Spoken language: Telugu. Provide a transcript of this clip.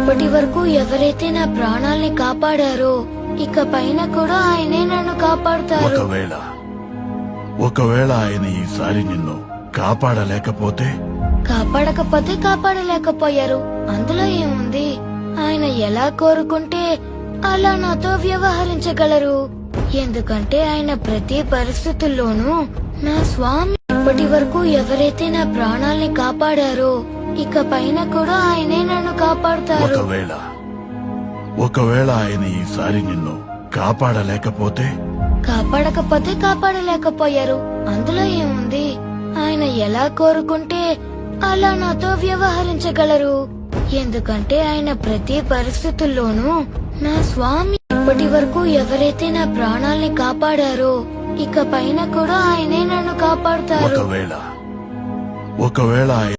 ఇప్పటి వరకు ఎవరైతే నా ప్రాణాల్ని కాపాడారో ఇక పైన కూడా ఆయనే నన్ను కాపాడుతారు. ఒకవేళ ఆయన ఈసారి నిన్ను కాపాడకపోతే కాపాడలేకపోయారు. అందులో ఏముంది? ఆయన ఎలా కోరుకుంటే అలా నాతో వ్యవహరించగలరు. ఎందుకంటే ఆయన ప్రతి పరిస్థితుల్లోనూ నా స్వామి. ఇప్పటి వరకు ఎవరైతే నా ప్రాణాల్ని కాపాడారో ఇక పైన కూడా ఆయనే నన్ను కాపాడుతారు. ఒకవేళ ఆయన ఈసారి నిన్ను కాపాడకపోతే కాపాడలేకపోయారు. అందులో ఏముంది? ఆయన ఎలా కోరుకుంటే అలా నాతో వ్యవహరించగలరు. ఎందుకంటే ఆయన ప్రతి పరిస్థితుల్లోనూ నా స్వామి. ఇప్పటి వరకు ఎవరైతే నా ప్రాణాల్ని కాపాడారో ఇక పైన కూడా ఆయనే నన్ను కాపాడుతారు. ఒకవేళ ఆయన